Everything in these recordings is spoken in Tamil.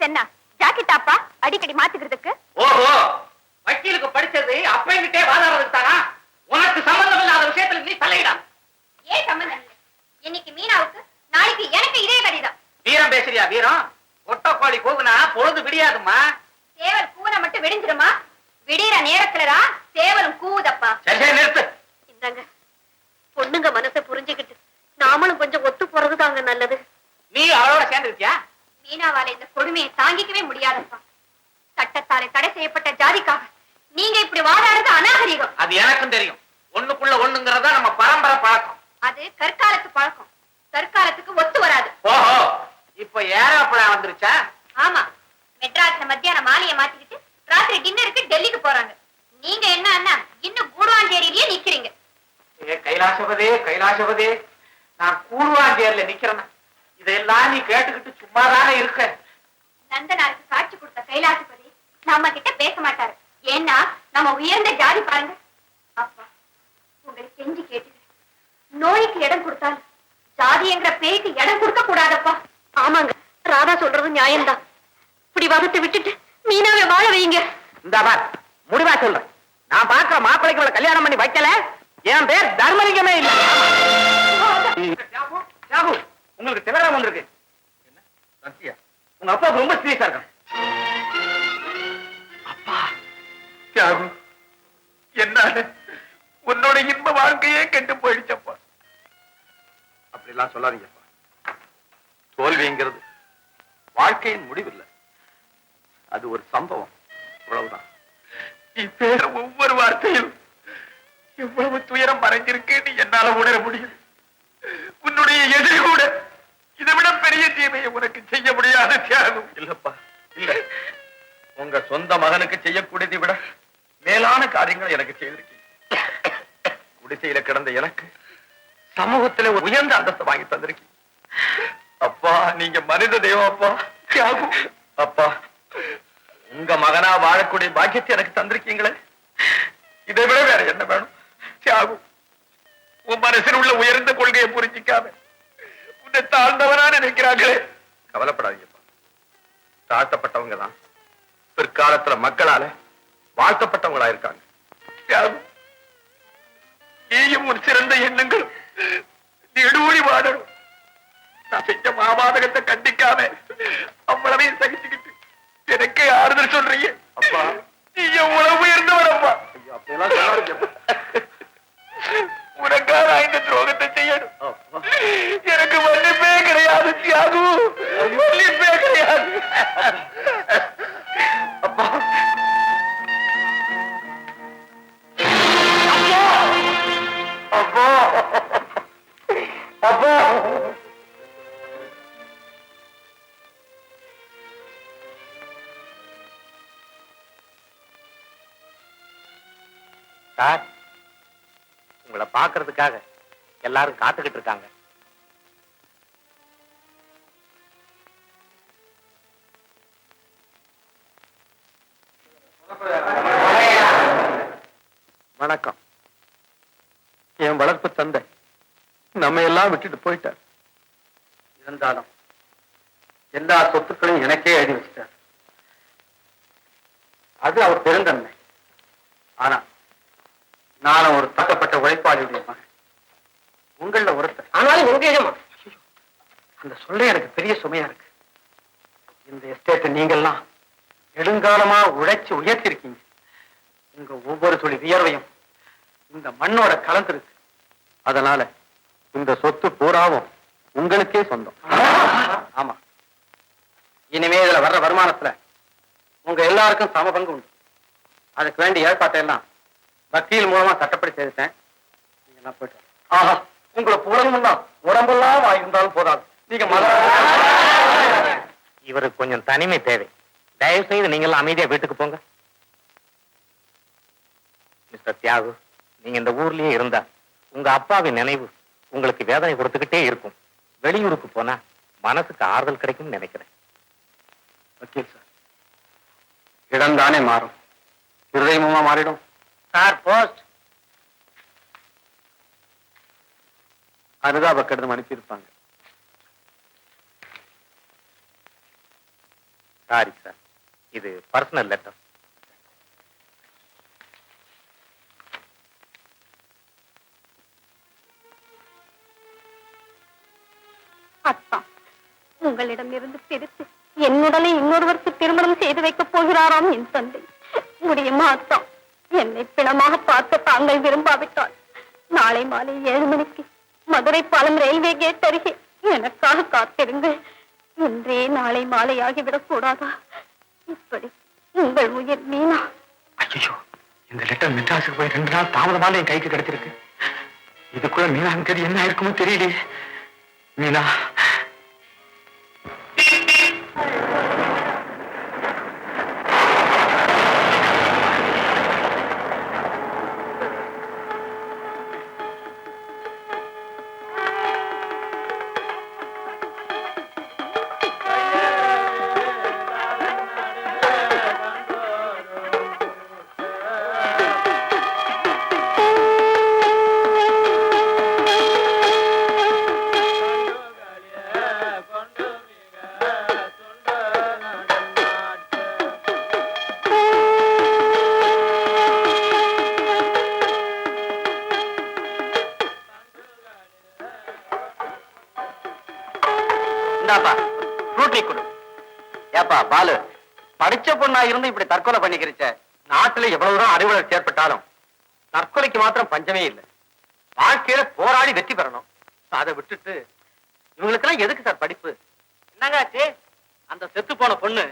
என்ன ஜாக்கெட்டாப்பா அடிக்கடி மாத்திக்கிறதுக்கு? ஓஹோ, வக்கீலுக்கு படிச்சது அப்பங்கிட்டே வாதாடுறதுக்கு தானா? உனக்கு சம்பந்தம் இல்லாத விஷயத்துல நீ தலையிடா. ஏன் சம்பந்தம் இல்லை? இன்னைக்கு மீனாவுக்கு, நாளைக்கு எனக்கு இதே கடிதம். வீரம் பேசுறியா? வீரம் ஒட்டக்கோழி கூவுனா பொழுது விடியாதுமா. சேவல் கூன மட்டும் விடிஞ்சிருமா? விடிகிற நேரத்துலதான் சேவலும் கூவுதப்பா. சரி நிறுத்து. இந்தாங்க, பொண்ணுங்க மனசை புரிஞ்சுக்கிட்டு நாமளும் கொஞ்சம் ஒத்து போறதுதாங்க நல்லது. நீ அவளோட சேர்ந்துருக்கியா? மீனாவால இந்த கொடுமையை தாங்கிக்கவே முடியாதப்பா. சட்டத்தாலே தடை செய்யப்பட்ட ஜாதிக்காக நீங்க இப்படி வாதாடுறது அநாகரிகம். அது எனக்கும் தெரியும். ஒண்ணுக்குள்ள ஒண்ணுங்கிறதா நம்ம பரம்பரை பழக்கம். அது கற்காலத்து பழக்கம், தற்காலத்துக்கு ஒத்து வராது. ஓஹோ, இப்ப ஏரோப்ளேன் வந்துருச்சா? ஆமா, மெட்ராஸ்ல மத்தியானம் மாலையை மாத்திக்கிட்டு ராத்திரி டின்னருக்கு டெல்லிக்கு போறாங்க. நீங்க என்ன அண்ணா இன்னும் கூடுவாஞ்சேரியிலேயே நிக்கிறீங்க. கைலாசபதே, கைலாசபதே, நான் கூடுவாஞ்சேரியில நிக்கிறேன். இதெல்லாம் நீ கேட்டுக்கிட்டு சும்மாதானே இருக்க. நந்தனாருக்கு காட்சி கொடுத்த கைலாசபதி நம்ம கிட்ட பேச மாட்டாரு. ஏன்னா நம்ம உயர்ந்த ஜாதி பாருங்க. அப்பா, உங்களை கெஞ்சி கேட்டு நோய்க்கு இடம் கொடுத்தால் ஜாதி என்கிற பேய்க்கு இடம் கொடுக்க கூடாதப்பா. ஆமாங்க, ராதா சொல்றது நியாயம்தான். இப்படி வகுத்து விட்டுட்டு மீனாவை வாழ வைங்க. இந்த முடிவா சொல்றேன். நான் பாக்குற மாப்பிள்ளைக்கு கல்யாணம் பண்ணி வைக்கல. என் பேர் தர்மலிங்கமே இல்ல. உங்களுக்கு திவரம் வந்திருக்கு. என்ன சத்தியா? உங்க அப்பா ரொம்ப சீரியஸா இருக்காங்க. அப்பா தியாகு, என்னால உன்னோட இன்ப வாழ்க்கையே கெட்டு போயிடுச்சப்பா. அப்படிலாம் சொல்லாதீங்கப்பா. தோல்விங்கிறது வாழ்க்கையின் முடிவில்லை, அது ஒரு சம்பவம், அவ்வளவுதான். நீ பேர ஒவ்வொரு வார்த்தையும் எவ்வளவு துயரம் மறைஞ்சிருக்குன்னு என்னால உணர முடியும். உன்னுடைய எதிரி கூட இதை விட பெரிய தீமையை உனக்கு செய்ய முடியாத தியாகம். இல்லப்பா, இல்ல. உங்க சொந்த மகனுக்கு செய்யக்கூடியதை விட மேலான காரியங்கள் எனக்கு செய்திருக்கீங்க. குடிசையில கிடந்த எனக்கு சமூகத்திலே உயர்ந்த அந்தஸ்தை வாங்கி தந்திருக்கீங்க. அப்பா, நீங்க மனித தெய்வம் அப்பா. தியாகு அப்பா, உங்க மகனா வாழக்கூடிய பாக்கியத்தை எனக்கு தந்திருக்கீங்களே, இதை விட வேற என்ன வேணும்? தியாகு, உன் மனசில் உள்ள உயர்ந்த கொள்கையை புரிஞ்சிக்காம உன்னை தாழ்ந்தவனா நினைக்கிறாங்களே. கவலைப்படாதீங்கப்பா. தாழ்த்தப்பட்டவங்க தான் பிற்காலத்துல மக்களால வாழ்த்தப்பட்டவங்களா இருக்காங்க. தியாகு, நீயும் ஒரு சிறந்த எண்ணங்கள் நெடுவழி வாழணும். நான் செஞ்ச மாபாதகத்தை கண்டிக்காம அவ்வளவையும் சகிச்சுக்கிட்டு எனக்கே ஆறுதல் சொல்றீங்க. அப்பா, நீ எவ்வளவு உயர்ந்தவரப்பா. அப்படியெல்லாம் சொல்லாதீங்கப்பா. உனக்காக இந்த துரோகத்தை செய்யணும். எனக்கு மன்னிப்பே கிடையாது தியாகு, மன்னிப்பே கிடையாது. அப்பா, அப்பா, அப்பா. சார், உங்களை பார்க்கறதுக்காக எல்லாரும் காத்துக்கிட்டு இருக்காங்க. வணக்கம். என் வளர்ப்பு தந்தை நம்ம எல்லாம் விட்டுட்டு போயிட்டார். இருந்தாலும் எல்லா சொத்துக்களையும் எனக்கே எழுதி வச்சிட்டார். அது அவர் பெருந்தன்மை. ஆனா நானும் ஒரு தாக்கப்பட்ட உழைப்பாளியுடைய மகன், உங்கள ஒருத்தர். ஆனாலும் எங்க இடமா அந்த சொல்ல எனக்கு பெரிய சுமையா இருக்கு. இந்த எஸ்டேட்டை நீங்கெல்லாம் நெடுங்காலமா உழைச்சு உயர்த்திருக்கீங்க. உங்க ஒவ்வொரு துளி வியர்வையும் இந்த மண்ணோட கலந்துருக்கு. அதனால இந்த சொத்து பூராவும் உங்களுக்கே சொந்தம். ஆமா, இனிமே இதுல வர்ற வருமானத்துல உங்க எல்லாருக்கும் சம பங்கு உண்டு. அதுக்கு வேண்டிய ஏற்பாட்டை எல்லாம் வக்கீல் மூலமா சட்டப்படி செய்துட்டேன். நீங்க போயிட்டு ஆஹா, உங்களை புலனும் தான் உடம்பெல்லாம் வாங்கியிருந்தாலும் போதாது. நீங்க இவருக்கு கொஞ்சம் தனிமை தேவை. தயவு செய்து நீங்க அமைதியா வீட்டுக்கு போங்க. மிஸ்டர் தியாகு, நீங்க இந்த ஊர்லயே இருந்தா உங்க அப்பாவின் நினைவு உங்களுக்கு வேதனை கொடுத்துக்கிட்டே இருக்கும். வெளியூருக்கு போனா மனசுக்கு ஆறுதல் கிடைக்கும் நினைக்கிறேன். வக்கீல் சார், இடம் தானே மாறும், இருதயமா மாறிடும் சார். போஸ்ட் அனுதாப கடிதம் அனுப்பியிருப்பாங்க. சாரி சார், இது பர்சனல் லெட்டர். அத்தா, உங்களிடம் இருந்து பிரித்து என்னுடனே இன்னொருவருக்கு திருமணம் செய்து வைக்கப் போகிறாராம் என் தந்தை. முடியுமா அத்தா? என்னை பிணமாக பார்க்க தாங்கள் விரும்பாவிட்டால் நாளை மாலை 7 மணிக்கு மதுரை பாலம் ரயில்வே கேட் அருகே எனக்காக காத்திருங்கள். இன்றே நாளை மாலை ஆகிவிடக் கூடாதா? இப்படி உங்கள் உயிர் மீனா. ஐயோ, இந்த லெட்டர் மெட்ராஸுக்கு போய் 2 நாள் தாமதமான என் கைக்கு கிடைச்சிருக்கு. இதுக்குள்ள மீனாவின் கதி என்ன இருக்குமோ தெரியலையே. மீனா, ஏப்பா பாலு, படிச்ச பொண்ணா இருந்து இப்படி தற்கொலை பண்ணிக்கிறச்ச. நாட்டுல எவ்வளவுதான் அறிவுலர் ஏற்பட்டாலும் தற்கொலைக்கு மாத்திரம் பஞ்சமே இல்லை. வாழ்க்கையில போராடி வெற்றி பெறணும். அதை விட்டுட்டு இவங்களுக்கெல்லாம் எதுக்கு சார் படிப்பு? என்னங்காச்சு? அந்த செத்து போன பொண்ணு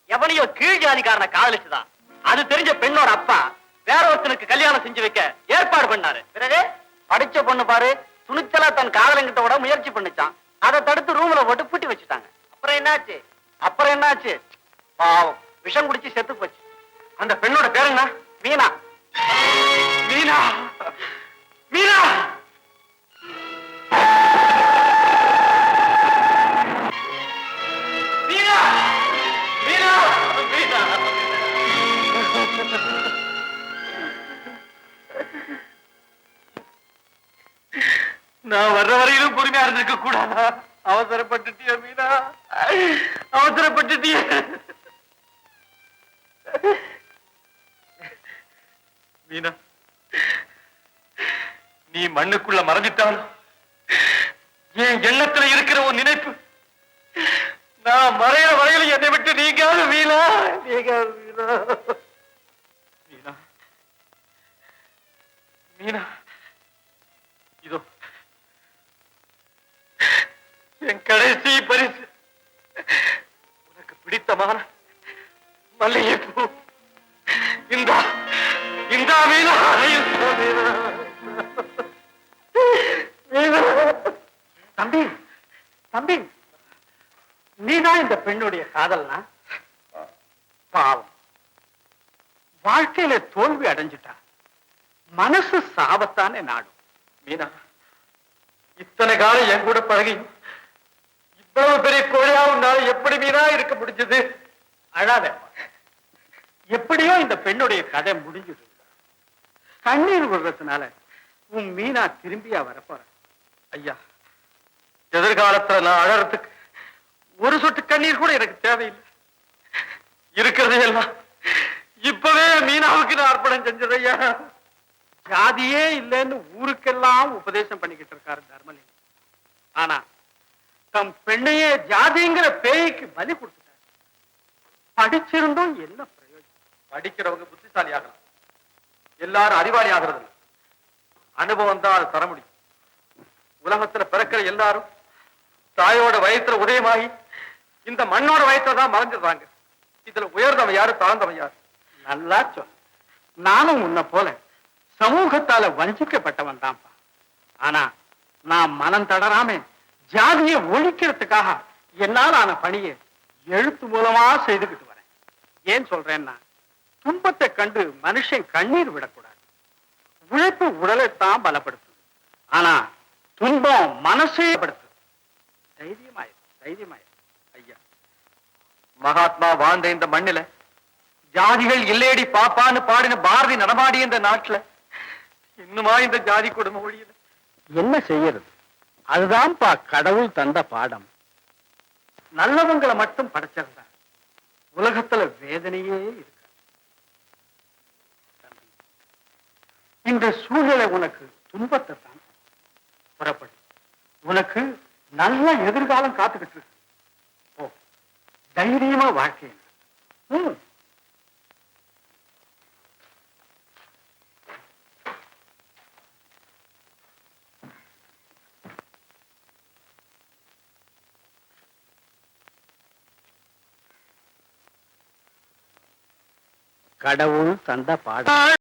எவனையோ கீழ் ஜாதிக்காரனை காதலிச்சுதான். அது தெரிஞ்ச பெண்ணோட அப்பா வேற ஒருத்தனுக்கு கல்யாணம் செஞ்சு வைக்க ஏற்பாடு பண்ணாரு. பிறகு படிச்ச பொண்ணு பாரு, துணிச்சலா தன் காதலங்கிட்ட விட முயற்சி பண்ணிச்சான். அதை தடுத்து ரூம்ல போட்டு பூட்டி வச்சுட்டாங்க. அப்புறம் என்னாச்சு? பாவம், விஷம் குடிச்சு செத்து போச்சு. அந்த பெண்ணோட பேரு என்ன? மீனா. மீனா, மீனா. மீனா, மீனா, மீனா. நான் வர்ற வரையிலும் பொறுமையா இருந்திருக்க கூடாதா? அவசரப்பட்டுட்டிய மீனா, அவசரப்பட்டுட்டிய. மீனா, நீ மண்ணுக்குள்ள மறைஞ்சிட்டாலும் என் எண்ணத்துல இருக்கிற ஒரு நினைப்பு நான் மறைய வரையில என்னை விட்டு நீங்காது மீனா, நீங்காது மீனா. மீனா, மீனா, இதோ என் கடைசி பரிசு. உனக்கு பிடித்தமான மல்லிகைப்பூ. இந்தா, இந்தா மீனா, இந்தா மீனா. மீனா. தம்பி, தம்பி, நீதான் இந்த பெண்ணுடைய காதல்னா? பாவம், வாழ்க்கையில தோல்வி அடைஞ்சிட்டா. மனசு சாபத்தானே நாடும். மீனா, இத்தனை காலம் என் கூட பழகி இவ்வளவு பெரிய கோழியா உன்னால எப்படி மீனா இருக்க முடிஞ்சது? அழாத. எப்படியோ இந்த பெண்ணுடைய கதை முடிஞ்சது. கண்ணீர் விடுறதுனால உன் மீனா திரும்பியா வரப்போற. ஐயா, எதிர்காலத்துல நான் அழறதுக்கு ஒரு சொட்டு கண்ணீர் கூட எனக்கு தேவையில்லை. இருக்கிறதே எல்லாம் இப்பவே மீனாவுக்கு நான் அர்ப்பணம் செஞ்சது. ஐயா, ஜாதியே இல்லைன்னு ஊருக்கெல்லாம் உபதேசம் பண்ணிக்கிட்டு இருக்காரு தர்மலிங்கம். ஆனா தம் பெண்ணையே ஜாதிங்கிற பேய்க்கு பலி கொடுத்துட்டாரு. படிச்சிருந்தோம் என்ன பிரயோஜனம்? படிக்கிறவங்க புத்திசாலி ஆகலாம், எல்லாரும் அறிவாளி ஆகிறது. அனுபவம் தான் அதை தர முடியும். உலகத்துல பிறக்கிற எல்லாரும் தாயோட வயத்துல உதயமாகி இந்த மண்ணோட வயத்துல தான் மறைஞ்சிடுறாங்க. இதுல உயர்ந்தவன் யாரு, தாழ்ந்தவன் யாரு? நல்லா சொல். நானும் உன்னை போல சமூகத்தால வஞ்சிக்கப்பட்டவன் தான்ப்பா. ஆனா நான் மனம் தளராம ஜாதியை ஒழிக்கிறதுக்காக என்னால் ஆன பணியை எழுத்து மூலமா செய்துக்கிட்டு வரேன். ஏன் சொல்றேன்னா, துன்பத்தை கண்டு மனுஷன் கண்ணீர் விடக்கூடாது. உழைப்பு உடலைத்தான் பலப்படுத்துது, ஆனா துன்பம் மனசே படுத்துது. தைரியமாயிரு, தைரியமாயிரு. ஐயா, மகாத்மா வாழ்ந்த இந்த மண்ணில ஜாதிகள் இல்லேடி பாப்பான்னு பாடின பாரதி நடமாடிய இந்த நாட்டுல இன்னுமா இந்த ஜாதி கொடுமை ஒழியல? என்ன செய்யறது? அதுதான்ப்பா கடவுள் தந்த பாடம். நல்லவங்களை மட்டும் படைச்சிருந்தா உலகத்துல வேதனையே இருக்கு. இந்த சூழ்நிலை உனக்கு துன்பத்தை தான். புறப்படு, உனக்கு நல்ல எதிர்காலம் காத்துக்கிட்டு இருக்கு. ஓ, தைரியமா வாழ்க்கை. கடவுள் தந்த பாடம்.